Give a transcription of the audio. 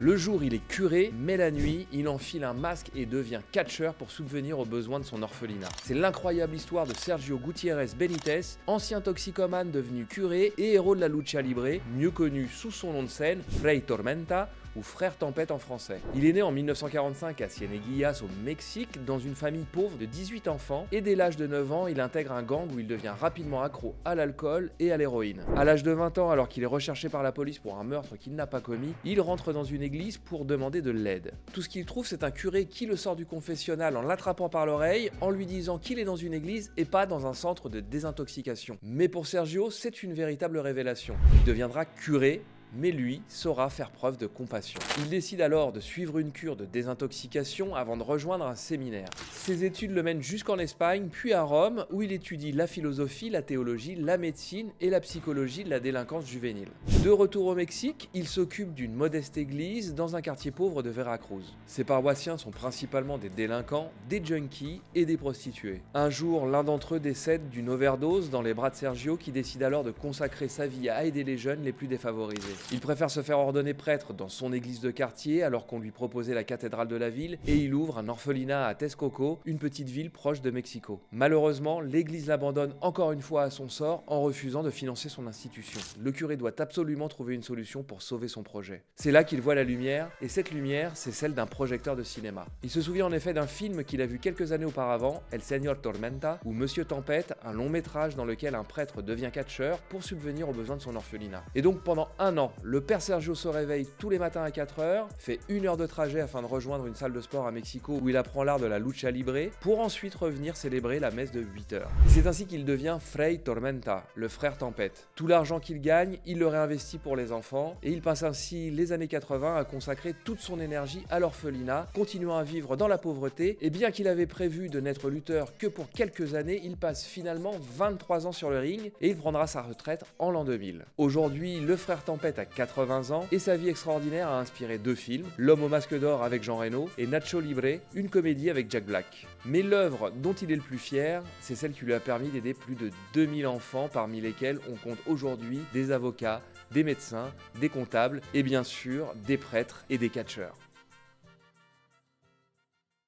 Le jour, il est curé, mais la nuit, il enfile un masque et devient catcheur pour subvenir aux besoins de son orphelinat. C'est l'incroyable histoire de Sergio Gutiérrez Benítez, ancien toxicomane devenu curé et héros de la lucha libre, mieux connu sous son nom de scène, Fray Tormenta, ou Frère Tempête en français. Il est né en 1945 à Cieneguillas au Mexique, dans une famille pauvre de 18 enfants, et dès l'âge de 9 ans, il intègre un gang où il devient rapidement accro à l'alcool et à l'héroïne. À l'âge de 20 ans, alors qu'il est recherché par la police pour un meurtre qu'il n'a pas commis, il rentre dans une église pour demander de l'aide. Tout ce qu'il trouve, c'est un curé qui le sort du confessionnal en l'attrapant par l'oreille, en lui disant qu'il est dans une église et pas dans un centre de désintoxication. Mais pour Sergio, c'est une véritable révélation. Il deviendra curé, mais lui saura faire preuve de compassion. Il décide alors de suivre une cure de désintoxication avant de rejoindre un séminaire. Ses études le mènent jusqu'en Espagne, puis à Rome, où il étudie la philosophie, la théologie, la médecine et la psychologie de la délinquance juvénile. De retour au Mexique, il s'occupe d'une modeste église dans un quartier pauvre de Veracruz. Ses paroissiens sont principalement des délinquants, des junkies et des prostituées. Un jour, l'un d'entre eux décède d'une overdose dans les bras de Sergio, qui décide alors de consacrer sa vie à aider les jeunes les plus défavorisés. Il préfère se faire ordonner prêtre dans son église de quartier alors qu'on lui proposait la cathédrale de la ville, et il ouvre un orphelinat à Texcoco, une petite ville proche de Mexico. Malheureusement, l'église l'abandonne encore une fois à son sort en refusant de financer son institution. Le curé doit absolument trouver une solution pour sauver son projet. C'est là qu'il voit la lumière, et cette lumière, c'est celle d'un projecteur de cinéma. Il se souvient en effet d'un film qu'il a vu quelques années auparavant, El Señor Tormenta, ou Monsieur Tempête, un long métrage dans lequel un prêtre devient catcheur pour subvenir aux besoins de son orphelinat. Et donc pendant un an, le père Sergio se réveille tous les matins à 4 heures, fait 1 heure de trajet afin de rejoindre une salle de sport à Mexico où il apprend l'art de la lucha libre, pour ensuite revenir célébrer la messe de 8 heures. C'est ainsi qu'il devient Fray Tormenta, le frère Tempête. Tout l'argent qu'il gagne, il le réinvestit pour les enfants, et il passe ainsi les années 80 à consacrer toute son énergie à l'orphelinat, continuant à vivre dans la pauvreté, et bien qu'il avait prévu de n'être lutteur que pour quelques années, il passe finalement 23 ans sur le ring, et il prendra sa retraite en l'an 2000. Aujourd'hui, le frère Tempête a 80 ans, et sa vie extraordinaire a inspiré 2 films, L'Homme au masque d'or avec Jean Reno et Nacho Libre, une comédie avec Jack Black. Mais l'œuvre dont il est le plus fier, c'est celle qui lui a permis d'aider plus de 2000 enfants, parmi lesquels on compte aujourd'hui des avocats, des médecins, des comptables et bien sûr des prêtres et des catcheurs.